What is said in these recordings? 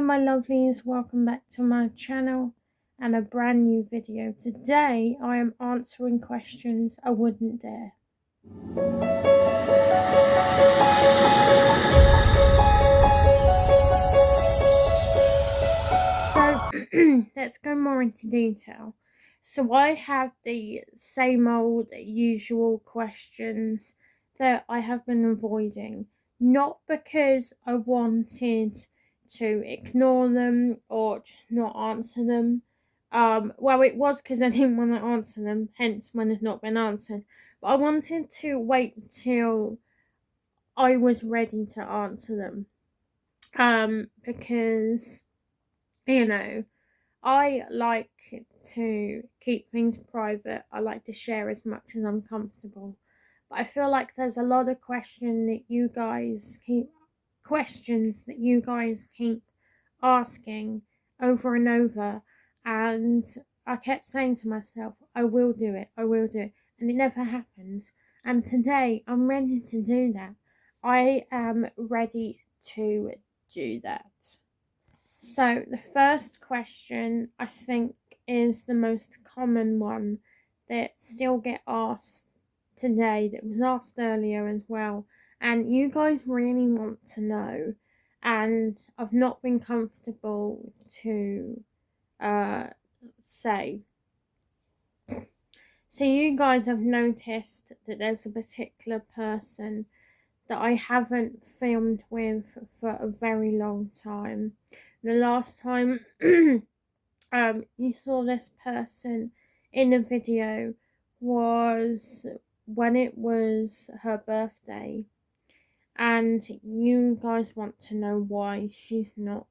my lovelies, welcome back to my channel and a brand new video. Today I am answering questions I wouldn't dare. So let's go more into detail. So I have the same old usual questions that I have been avoiding, not because I wanted to ignore them or just not answer them. Well, it was because I didn't want to answer them, hence when it's not been answered. But I wanted to wait till I was ready to answer them. Because I like to keep things private. I like to share as much as I'm comfortable. But I feel like there's a lot of questions that you guys keep asking over and over, and I kept saying to myself, I will do it, and it never happens. And today I'm ready to do that. I am ready to do that. So the first question, I think, is the most common one that still get asked today, that was asked earlier as well, and you guys really want to know, and I've not been comfortable to say. So you guys have noticed that there's a particular person that I haven't filmed with for a very long time. The last time you saw this person in a video was when it was her birthday, and you guys want to know why she's not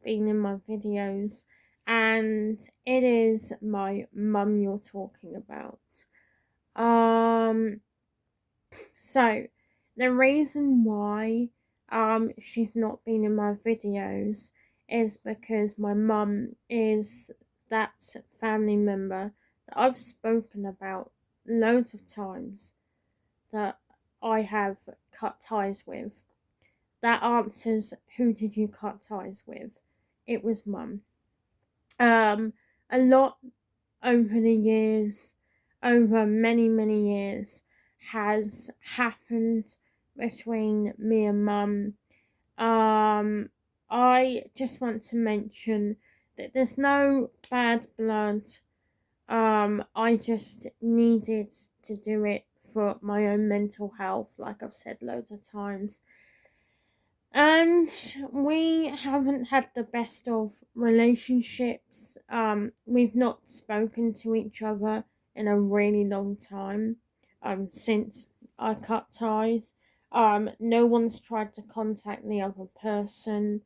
been in my videos, and it is my mum you're talking about. So the reason why she's not been in my videos is because my mum is that family member that I've spoken about loads of times that I have cut ties with. That answers who did you cut ties with? It was mum. A lot over the years, over many years, has happened between me and mum. I just want to mention that there's no bad blood. I just needed to do it for my own mental health, like I've said loads of times. And we haven't had the best of relationships. We've not spoken to each other in a really long time. Since I cut ties. No one's tried to contact the other person.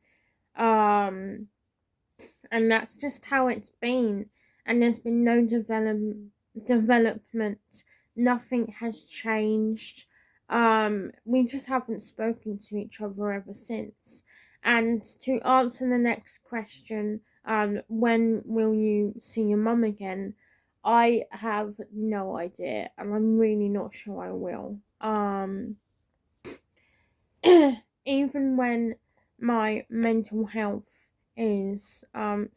And that's just how it's been. And there's been no development. Nothing has changed. We just haven't spoken to each other ever since. And to answer the next question, when will you see your mum again? I have no idea, and I'm really not sure I will. Even when my mental health is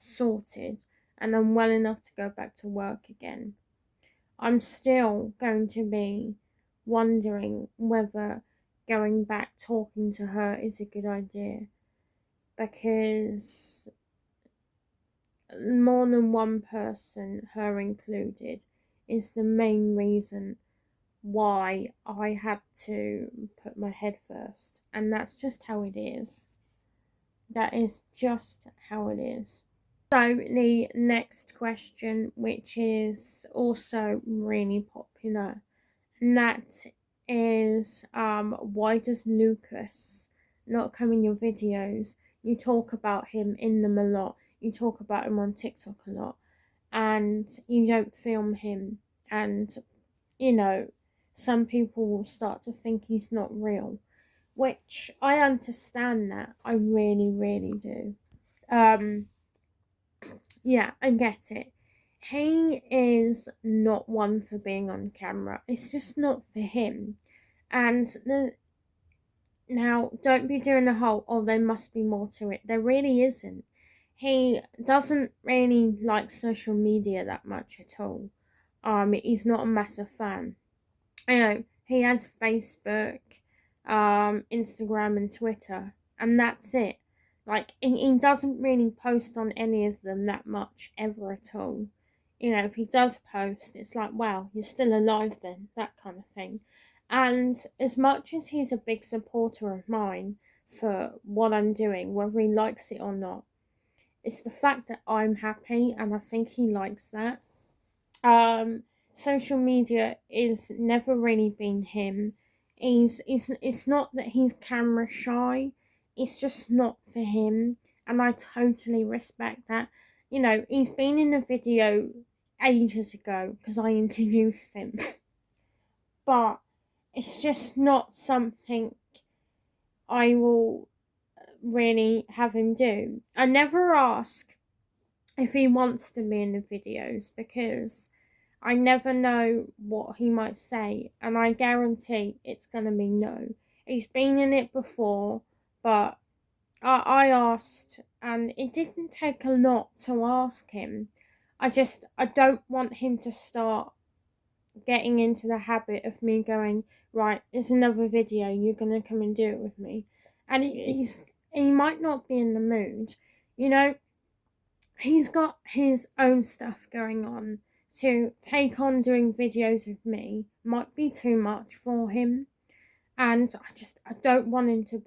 sorted and I'm well enough to go back to work again, I'm still going to be wondering whether going back talking to her is a good idea, because more than one person, her included, is the main reason why I had to put my head first, and that's just how it is. That is just how it is. So the next question, which is also really popular, and that is why does Lucas not come in your videos? You talk about him in them a lot, you talk about him on TikTok a lot, and you don't film him. And some people will start to think he's not real, which I understand. That I really do. Yeah, I get it. He is not one for being on camera. It's just not for him. And now, don't be doing the whole, oh, there must be more to it. There really isn't. he doesn't really like social media that much at all. He's not a massive fan. You know, he has Facebook, Instagram, and Twitter, and that's it. Like, he doesn't really post on any of them that much ever at all. You know, if he does post, it's like, wow, you're still alive then, that kind of thing. And as much as he's a big supporter of mine for what I'm doing, whether he likes it or not, it's the fact that I'm happy, and I think he likes that. Um, Social media is never really been him. It's not that he's camera shy. It's just not for him, and I totally respect that. You know, he's been in a video ages ago because I introduced him, but it's just not something I will really have him do. I never ask if he wants to be in the videos because I never know what he might say, and I guarantee it's going to be no. He's been in it before, but I asked, and it didn't take a lot to ask him. I don't want him to start getting into the habit of me going, right, there's another video, you're going to come and do it with me. And he might not be in the mood, you know. He's got his own stuff going on. To take on doing videos with me might be too much for him. And I don't want him to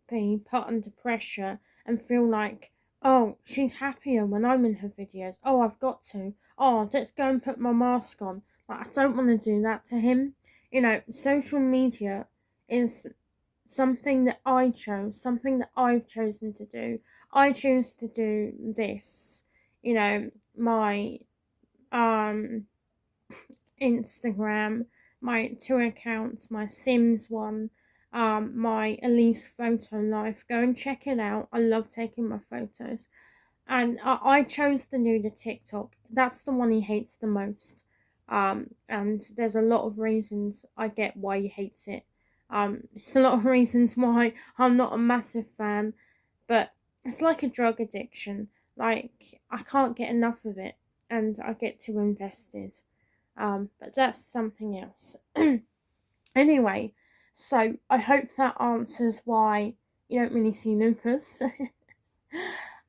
be put under pressure and feel like, oh, she's happier when I'm in her videos. Oh, I've got to. Oh, let's go and put my mask on. Like, I don't want to do that to him. You know, social media is something that I chose, something that I've chosen to do. I choose to do this. You know, my um Instagram, my two accounts, my Sims one, my Elise Photo Life. Go and check it out. I love taking my photos. And I chose to do the TikTok. That's the one he hates the most. And there's a lot of reasons I get why he hates it. It's a lot of reasons why I'm not a massive fan, but it's like a drug addiction. Like, I can't get enough of it, and I get too invested. But that's something else. Anyway, so I hope that answers why you don't really see Lucas.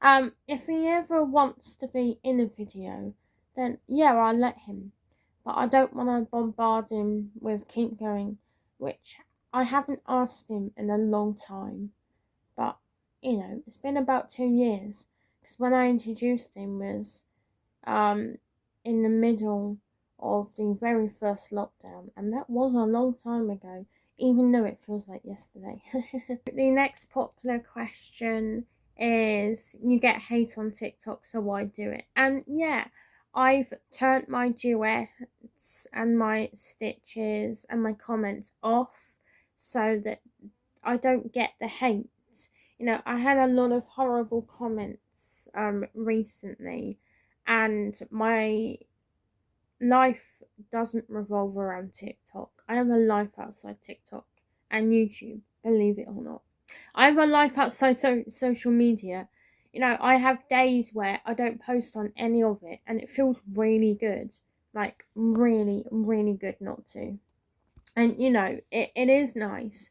If he ever wants to be in a video, then yeah, I'll let him. But I don't want to bombard him with keep going, which I haven't asked him in a long time. But, you know, it's been about 2 years. Because when I introduced him was um, in the middle of the very first lockdown, and that was a long time ago, even though it feels like yesterday. The next popular question is, you get hate on TikTok, so why do it? And yeah, I've turned my duets and my stitches and my comments off so that I don't get the hate. You know, I had a lot of horrible comments recently, and my life doesn't revolve around TikTok. I have a life outside TikTok and YouTube, believe it or not. I have a life outside social media. You know, I have days where I don't post on any of it, and it feels really good. Like, really, really good not to. And, you know, it is nice.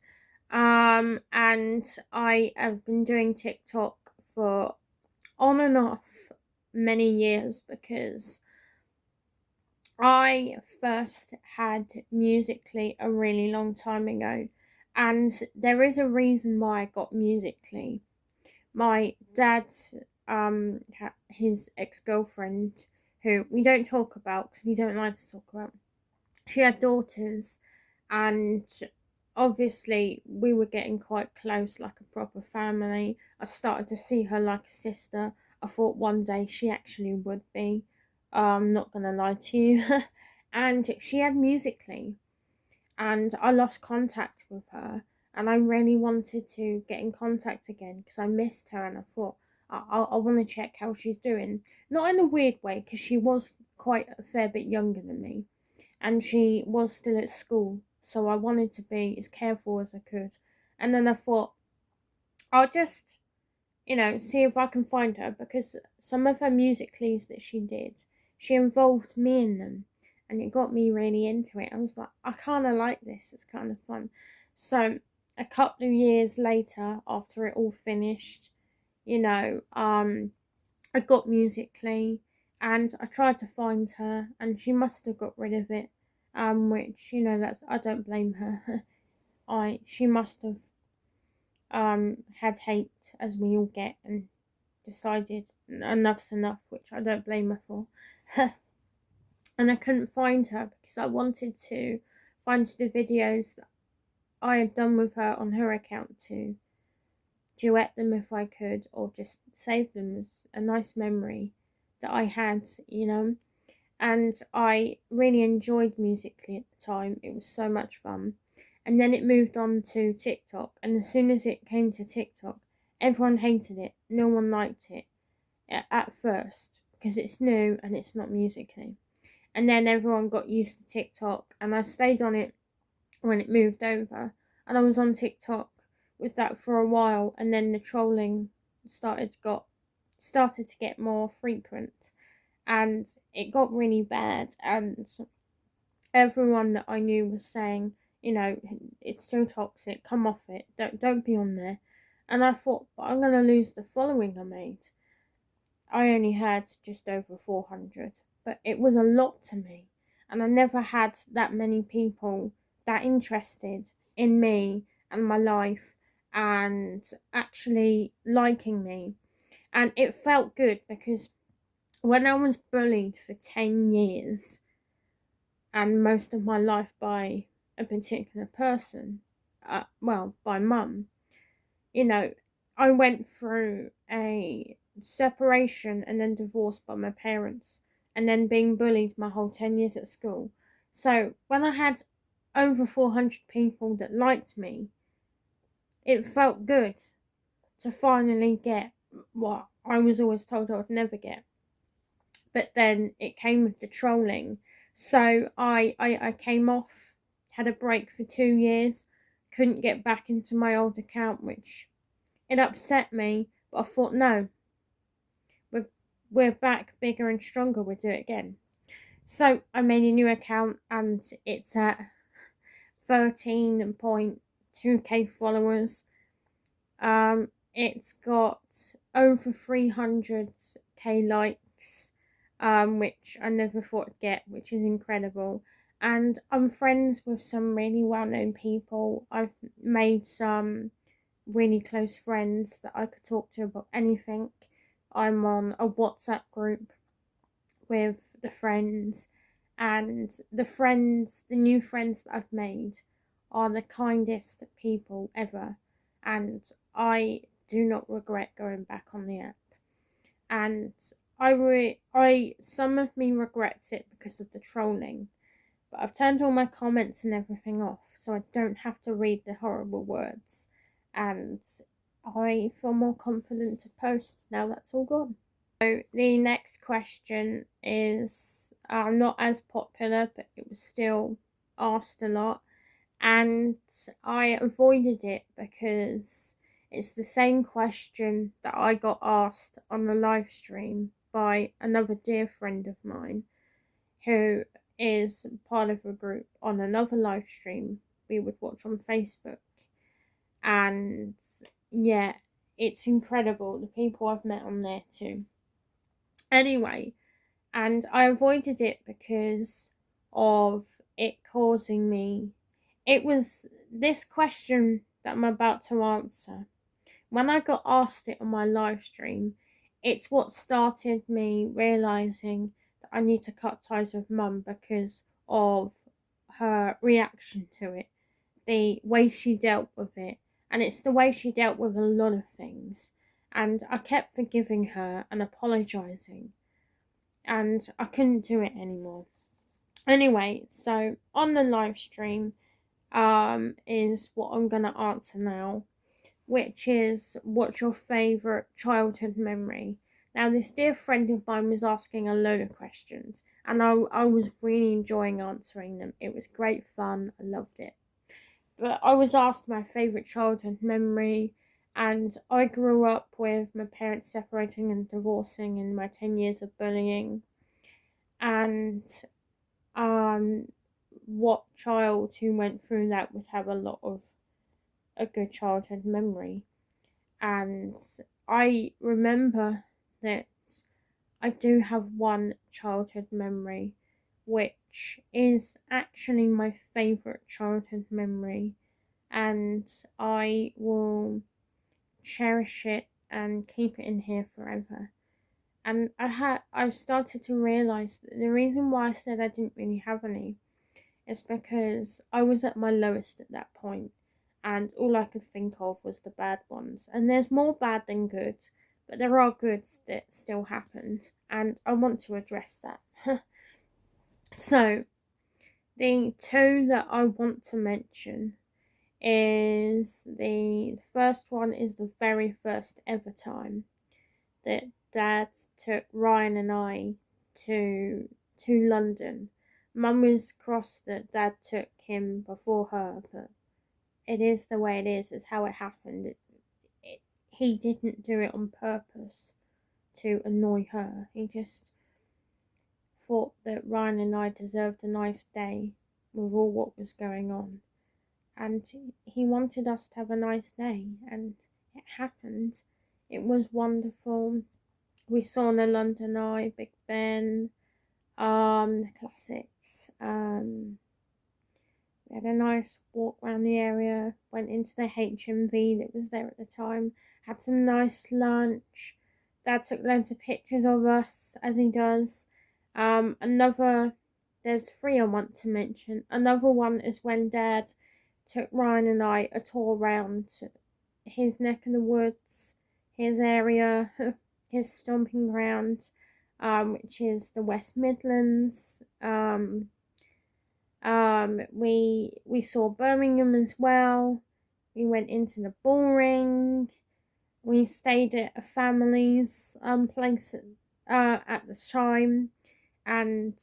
And I have been doing TikTok for on and off many years because I first had Musically a really long time ago, and there is a reason why I got Musically. My dad, his ex-girlfriend, who we don't talk about because we don't like to talk about, she had daughters, and obviously we were getting quite close, like a proper family. I started to see her like a sister. I thought one day she actually would be. I'm not gonna lie to you. And she had Musically, and I lost contact with her, and I really wanted to get in contact again because I missed her, and I thought I want to check how she's doing. Not in a weird way, because she was quite a fair bit younger than me, and she was still at school, so I wanted to be as careful as I could. And then I thought, I'll just see if I can find her, because some of her musicals that she did, she involved me in them, and it got me really into it. I was like, I kind of like this, it's kind of fun. So a couple of years later, after it all finished, I got Musically, and I tried to find her, and she must have got rid of it. Which that's, I don't blame her. She must have had hate, as we all get, and decided enough's enough, which I don't blame her for. And I couldn't find her because I wanted to find the videos that I had done with her on her account to duet them if I could, or just save them as a nice memory that I had, And I really enjoyed Musically at the time. It was so much fun. And then it moved on to TikTok, and as soon as it came to TikTok, everyone hated it. No one liked it at first because it's new and it's not Musically. And then everyone got used to TikTok, and I stayed on it when it moved over, and I was on TikTok with that for a while, and then the trolling started to get more frequent, and it got really bad, and everyone that I knew was saying, it's too toxic, come off it, don't be on there. And I thought, but I'm gonna lose the following I made. I only had just over 400, but it was a lot to me, and I never had that many people that interested in me and my life and actually liking me. And it felt good because when I was bullied for 10 years and most of my life by a particular person, by mum, I went through a separation and then divorced by my parents, and then being bullied my whole 10 years at school. So when I had over 400 people that liked me, it felt good to finally get what I was always told I would never get. But then it came with the trolling. So I came off, had a break for 2 years, couldn't get back into my old account, which it upset me, but I thought, no, we're back bigger and stronger, we'll do it again. So I made a new account, and it's at 13.2k followers. It's got over 300k likes, which I never thought I'd get, which is incredible. And I'm friends with some really well-known people. I've made some really close friends that I could talk to about anything. I'm on a WhatsApp group with the friends, and the new friends that I've made are the kindest people ever, and I do not regret going back on the app. And some of me regrets it because of the trolling, but I've turned all my comments and everything off, so I don't have to read the horrible words, and I feel more confident to post now that's all gone. So the next question is not as popular, but it was still asked a lot, and I avoided it because it's the same question that I got asked on the live stream by another dear friend of mine who is part of a group on another live stream we would watch on Facebook. And yeah, it's incredible, the people I've met on there too. Anyway, and I avoided it because of it causing me. It was this question that I'm about to answer. When I got asked it on my live stream, it's what started me realising that I need to cut ties with mum because of her reaction to it, the way she dealt with it, and it's the way she dealt with a lot of things. And I kept forgiving her and apologising, and I couldn't do it anymore. Anyway, so on the live stream is what I'm going to answer now, which is, what's your favourite childhood memory? Now, this dear friend of mine was asking a load of questions, and I was really enjoying answering them. It was great fun. I loved it. But I was asked my favourite childhood memory, And I grew up with my parents separating and divorcing in my 10 years of bullying. And um, what child who went through that would have a good childhood memory? And I remember that I do have one childhood memory, which is actually my favourite childhood memory, and I will cherish it and keep it in here forever. And I've started to realise that the reason why I said I didn't really have any is because I was at my lowest at that point, and all I could think of was the bad ones. And there's more bad than good, but there are goods that still happened, and I want to address that. So, the two that I want to mention is the first one is the very first ever time that Dad took Ryan and I to London. Mum was cross that Dad took him before her, but it is the way it is. It's how it happened. He didn't do it on purpose to annoy her. He just thought that Ryan and I deserved a nice day with all what was going on. And he wanted us to have a nice day, and it happened. It was wonderful. We saw the London Eye, Big Ben, the classics. We had a nice walk around the area, went into the HMV that was there at the time, had some nice lunch. Dad took loads of pictures of us, as he does. There's three I want to mention. Another one is when Dad took Ryan and I a tour around his neck of the woods, his area, his stomping ground, which is the West Midlands. We saw Birmingham as well. We went into the Bullring. We stayed at a family's place at the time, and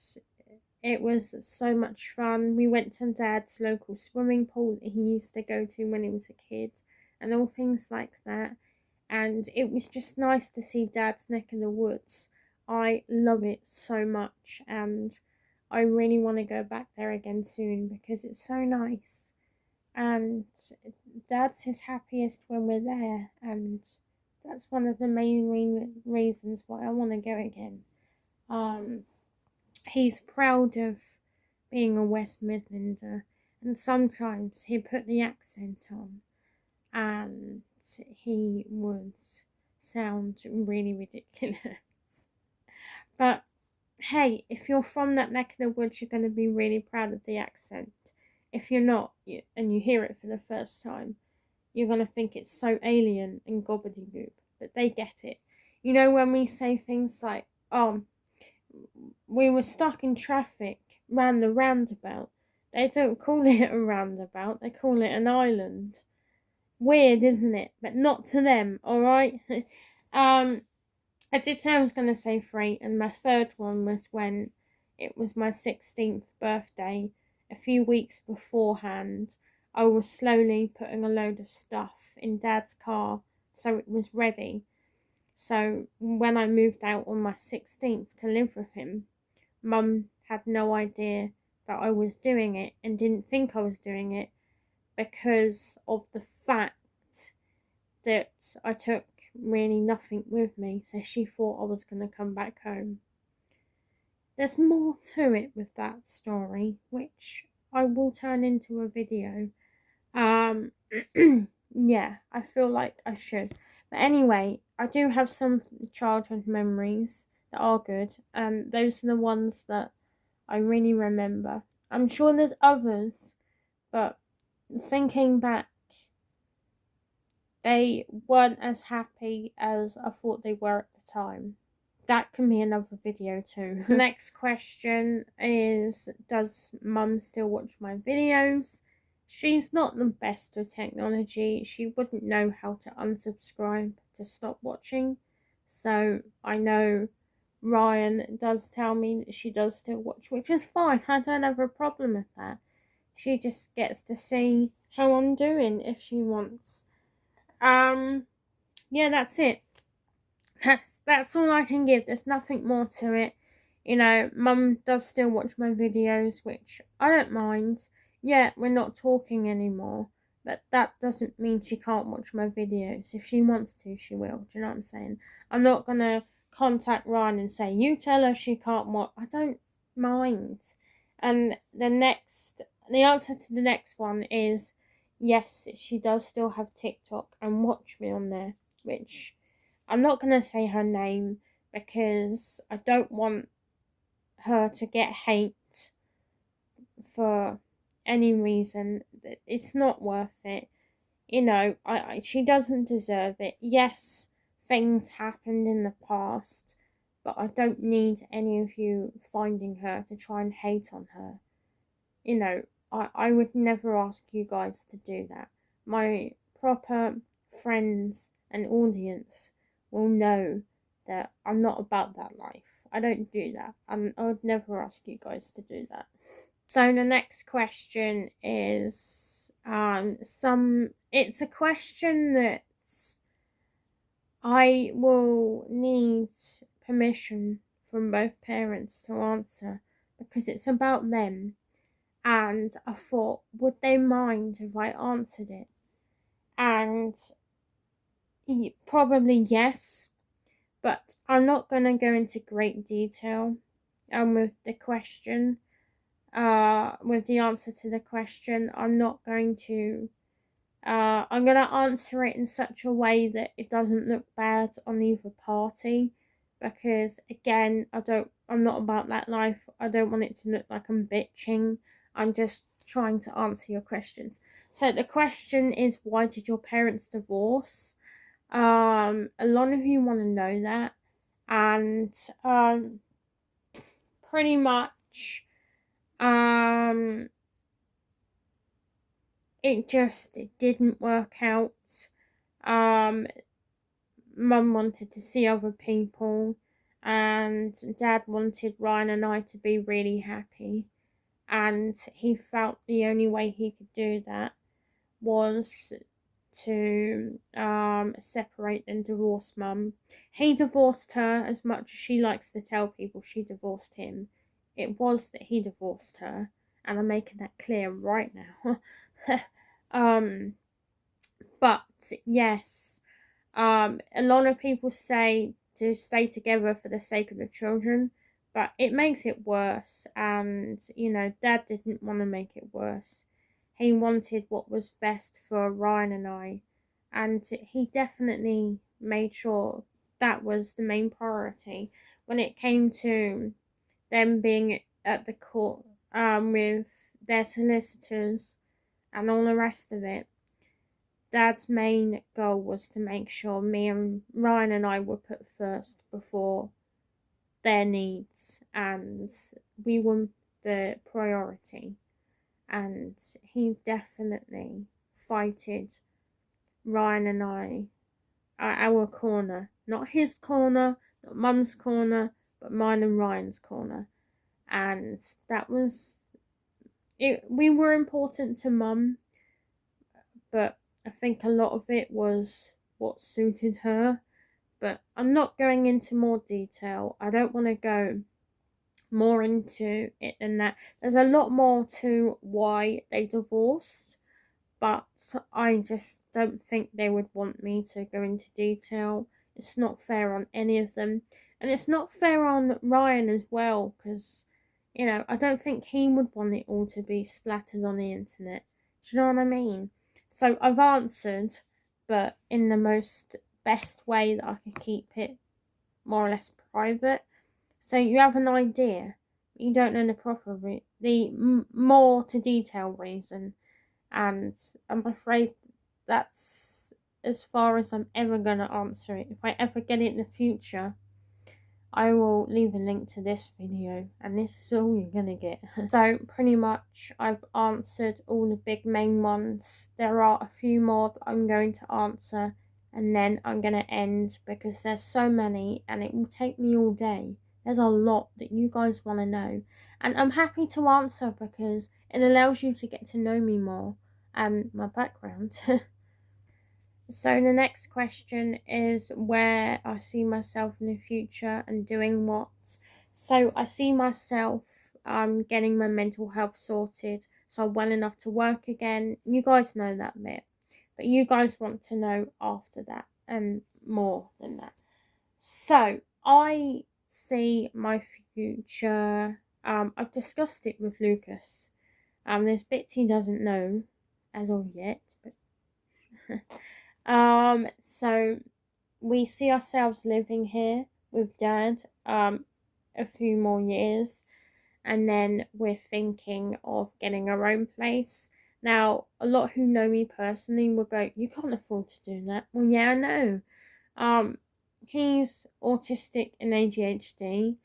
it was so much fun. We went to Dad's local swimming pool that he used to go to when he was a kid, and all things like that. And it was just nice to see Dad's neck of the woods. I love it so much, and I really want to go back there again soon because it's so nice. And Dad's his happiest when we're there, and that's one of the main reasons why I want to go again. He's proud of being a West Midlander, and sometimes he put the accent on, and he would sound really ridiculous. But hey, if you're from that neck of the woods, you're going to be really proud of the accent. If you're not, and you hear it for the first time, you're going to think it's so alien and gobbledygook, but they get it. You know, when we say things like, we were stuck in traffic round the roundabout, they don't call it a roundabout, they call it an island. Weird, isn't it? But not to them, alright? I did say I was going to say three, and my third one was when it was my 16th birthday. A few weeks beforehand, I was slowly putting a load of stuff in Dad's car so it was ready. So when I moved out on my 16th to live with him, Mum had no idea that I was doing it and didn't think I was doing it because of the fact that I took really nothing with me, so she thought I was going to come back home. There's more to it with that story, which I will turn into a video. Yeah, I feel like I should. But anyway, I do have some childhood memories that are good, and those are the ones that I really remember. I'm sure there's others, but thinking back, they weren't as happy as I thought they were at the time. That can be another video too. Next question is, does Mum still watch my videos? She's not the best with technology. She wouldn't know how to unsubscribe to stop watching. So I know Ryan does tell me that she does still watch, which is fine. I don't have a problem with that. She just gets to see how I'm doing if she wants. yeah, that's it. That's all I can give. There's nothing more to it. Mum does still watch my videos, which I don't mind. Yeah, we're not talking anymore, but that doesn't mean she can't watch my videos. If she wants to, she will. Do you know what I'm saying? I'm not gonna contact Ryan and say, you tell her she can't watch. I don't mind. And the answer to the next one is yes, she does still have TikTok and watch me on there, which I'm not going to say her name because I don't want her to get hate for any reason. It's not worth it. She doesn't deserve it. Yes, things happened in the past, but I don't need any of you finding her to try and hate on her. I would never ask you guys to do that. My proper friends and audience will know that I'm not about that life. I don't do that. And I would never ask you guys to do that. So the next question is it's a question that I will need permission from both parents to answer because it's about them. And I thought, would they mind if I answered it? And probably yes, but I'm not going to go into great detail with the question. With the answer to the question, I'm not going to. I'm going to answer it in such a way that it doesn't look bad on either party, because again, I'm not about that life. I don't want it to look like I'm bitching. I'm just trying to answer your questions. So the question is, why did your parents divorce? A lot of you want to know that, and pretty much, it didn't work out. Mum wanted to see other people, and Dad wanted Ryan and I to be really happy, and he felt the only way he could do that was to separate and divorce Mum. He divorced her. As much as she likes to tell people she divorced him, it was that he divorced her, and I'm making that clear right now. But yes, a lot of people say to stay together for the sake of the children, but it makes it worse. And Dad didn't want to make it worse. He wanted what was best for Ryan and I, and he definitely made sure that was the main priority when it came to them being at the court with their solicitors and all the rest of it. Dad's main goal was to make sure me and Ryan and I were put first before their needs, and we were the priority. And he definitely fighted Ryan and I at our corner. Not his corner, not Mum's corner, but mine and Ryan's corner. And that was it. We were important to Mum, but I think a lot of it was what suited her. But I'm not going into more detail. I don't want to go more into it than that. There's a lot more to why they divorced, but I just don't think they would want me to go into detail. It's not fair on any of them, and it's not fair on Ryan as well, because I don't think he would want it all to be splattered on the internet. Do you know what I mean? So I've answered, but in the most best way that I could keep it more or less private. So you have an idea, but you don't know the proper more to detail reason. And I'm afraid that's as far as I'm ever going to answer it. If I ever get it in the future, I will leave a link to this video, and this is all you're going to get. So pretty much I've answered all the big main ones. There are a few more that I'm going to answer, and then I'm going to end because there's so many and it will take me all day. There's a lot that you guys want to know, and I'm happy to answer because it allows you to get to know me more and my background. So the next question is where I see myself in the future and doing what. So I see myself getting my mental health sorted so I'm well enough to work again. You guys know that bit. But you guys want to know after that and more than that. So I see my future. I've discussed it with Lucas. There's bits he doesn't know as of yet, but so we see ourselves living here with Dad a few more years, and then we're thinking of getting our own place. Now, a lot who know me personally will go, "You can't afford to do that." Well, yeah, I know. Um, he's autistic and ADHD,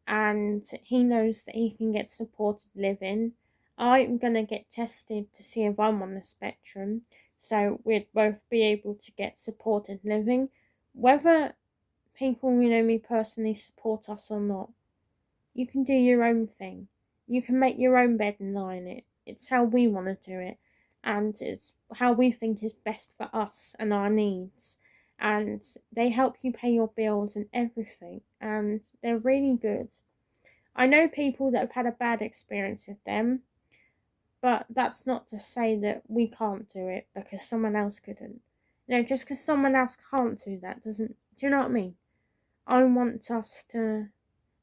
and he knows that he can get supported living. I'm gonna get tested to see if I'm on the spectrum, so we'd both be able to get supported living, whether people who know me personally support us or not. You can do your own thing. You can make your own bed and lie in it. It's how we want to do it, and it's how we think is best for us and our needs. And they help you pay your bills and everything, and they're really good. I know people that have had a bad experience with them, but that's not to say that we can't do it because someone else couldn't. Just because someone else can't do that doesn't. Do you know what I mean? I want us to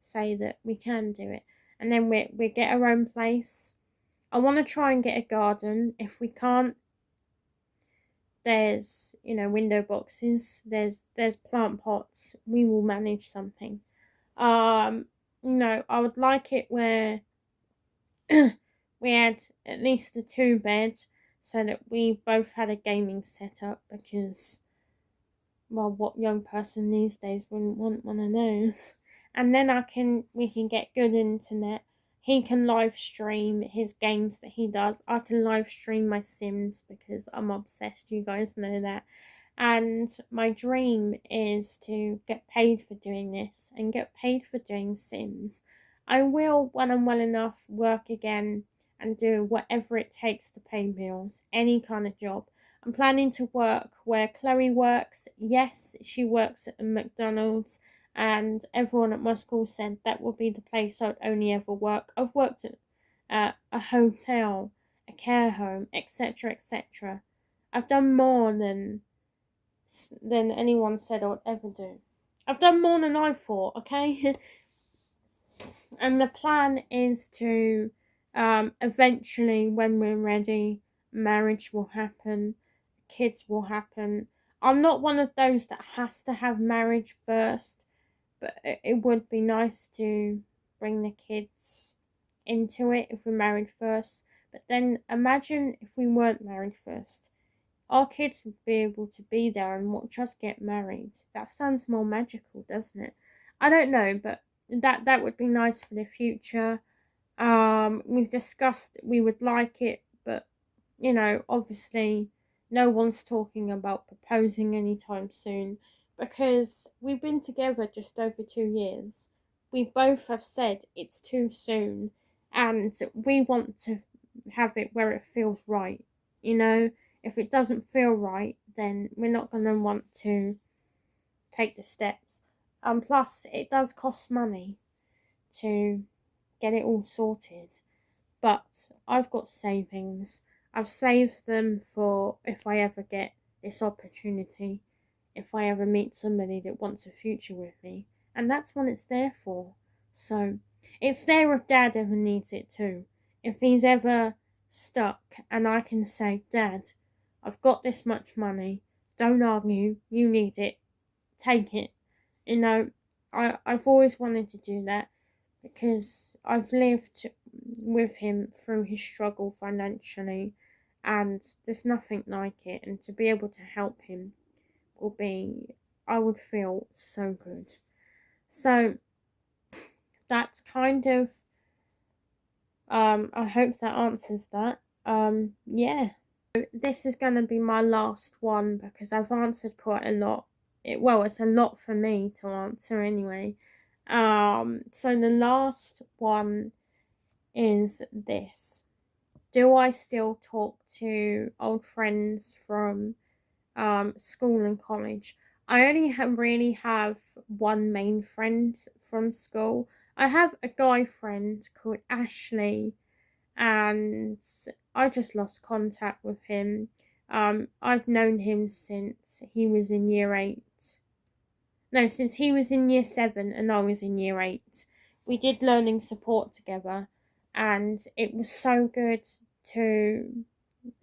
say that we can do it, and then we get our own place. I want to try and get a garden. If we can't, there's window boxes. There's plant pots. We will manage something. I would like it where we had at least a 2 bed, so that we both had a gaming setup. Because, well, what young person these days wouldn't want one of those? And then we can get good internet. He can live stream his games that he does. I can live stream my Sims because I'm obsessed. You guys know that. And my dream is to get paid for doing this and get paid for doing Sims. I will, when I'm well enough, work again and do whatever it takes to pay bills, any kind of job. I'm planning to work where Chloe works. Yes, she works at a McDonald's, and everyone at my school said that would be the place I'd only ever work. I've worked at a hotel, a care home, etc., etc. I've done more than anyone said I would ever do. I've done more than I thought, okay? And the plan is to eventually, when we're ready, marriage will happen, kids will happen. I'm not one of those that has to have marriage first, but it would be nice to bring the kids into it if we're married first. But then imagine if we weren't married first. Our kids would be able to be there and watch us get married. That sounds more magical, doesn't it? I don't know, but that would be nice for the future. We've discussed we would like it, but obviously, no one's talking about proposing anytime soon because we've been together just over 2 years. We both have said it's too soon, and we want to have it where it feels right. If it doesn't feel right, then we're not going to want to take the steps. Plus, it does cost money to get it all sorted. But I've got savings. I've saved them for if I ever get this opportunity, if I ever meet somebody that wants a future with me. And that's what it's there for. So it's there if Dad ever needs it too. If he's ever stuck and I can say, "Dad, I've got this much money. Don't argue. You need it. Take it." I've always wanted to do that because I've lived with him through his struggle financially, and there's nothing like it. And to be able to help him I would feel so good. So that's kind of, I hope that answers that. Yeah. This is going to be my last one because I've answered quite a lot. It's a lot for me to answer anyway. So the last one is this. Do I still talk to old friends from school and college. I only really have one main friend from school. I have a guy friend called Ashley, and I just lost contact with him. I've known him since he was in year 8. No, since he was in year 7 and I was in year 8. We did learning support together, and it was so good to.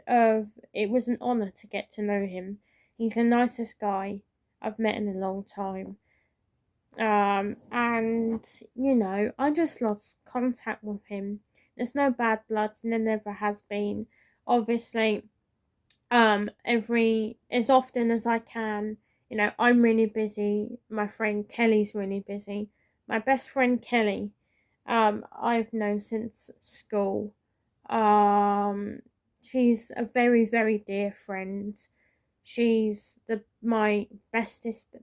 It was an honour to get to know him. He's the nicest guy I've met in a long time. And I just lost contact with him. There's no bad blood, and there never has been. Obviously, every as often as I can, I'm really busy. My friend Kelly's really busy. My best friend Kelly, I've known since school. Um, she's a very, very dear friend. She's my bestest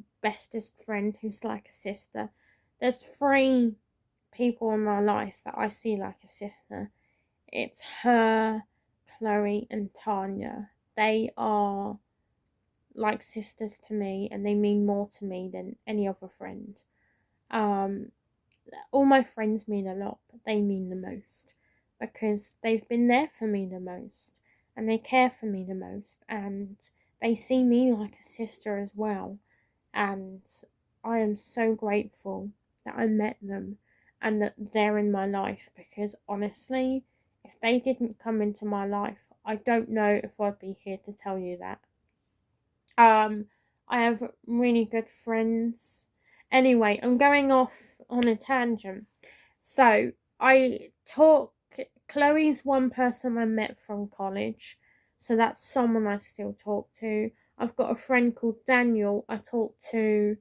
friend who's like a sister. There's 3 people in my life that I see like a sister. It's her, Chloe, and Tanya. They are like sisters to me, and they mean more to me than any other friend. Um, all my friends mean a lot, but they mean the most because they've been there for me the most, and they care for me the most, and they see me like a sister as well. And I am so grateful that I met them and that they're in my life, because honestly, if they didn't come into my life, I don't know if I'd be here to tell you that. I have really good friends. Anyway, I'm going off on a tangent. So Chloe's one person I met from college, so that's someone I still talk to. I've got a friend called Daniel I talk to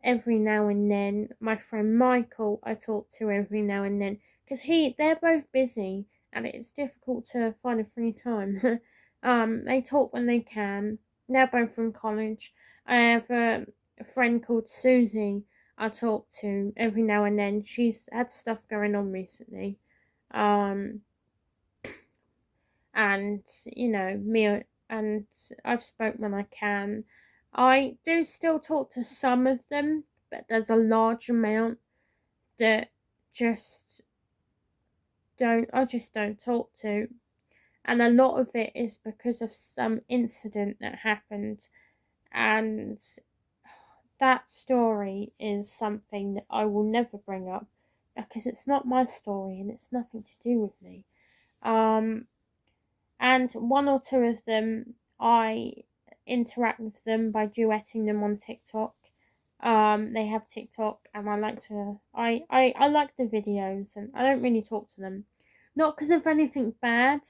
every now and then. My friend Michael I talk to every now and then, because they're both busy and it's difficult to find a free time. They talk when they can. They're both from college. I have a friend called Susie I talk to every now and then. She's had stuff going on recently. Um, and me, and I've spoke when I can. I do still talk to some of them, but there's a large amount that just I just don't talk to. And a lot of it is because of some incident that happened, and that story is something that I will never bring up because it's not my story and it's nothing to do with me. And one or two of them, I interact with them by duetting them on TikTok. They have TikTok, and I like the videos, and I don't really talk to them, not because of anything bad.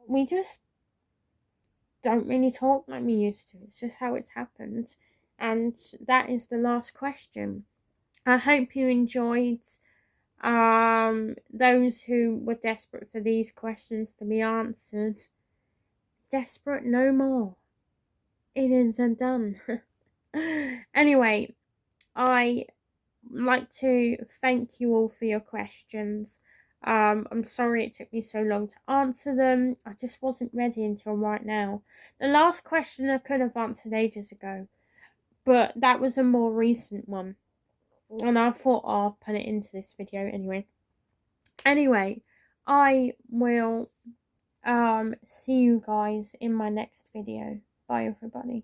We just don't really talk like we used to. It's just how it's happened, and that is the last question. I hope you enjoyed. Those who were desperate for these questions to be answered, desperate no more. It is done. Anyway, I like to thank you all for your questions. I'm sorry it took me so long to answer them. I just wasn't ready until right now. The last question I could have answered ages ago, but that was a more recent one, and I thought I'll put it into this video anyway. Anyway, I will see you guys in my next video. Bye everybody.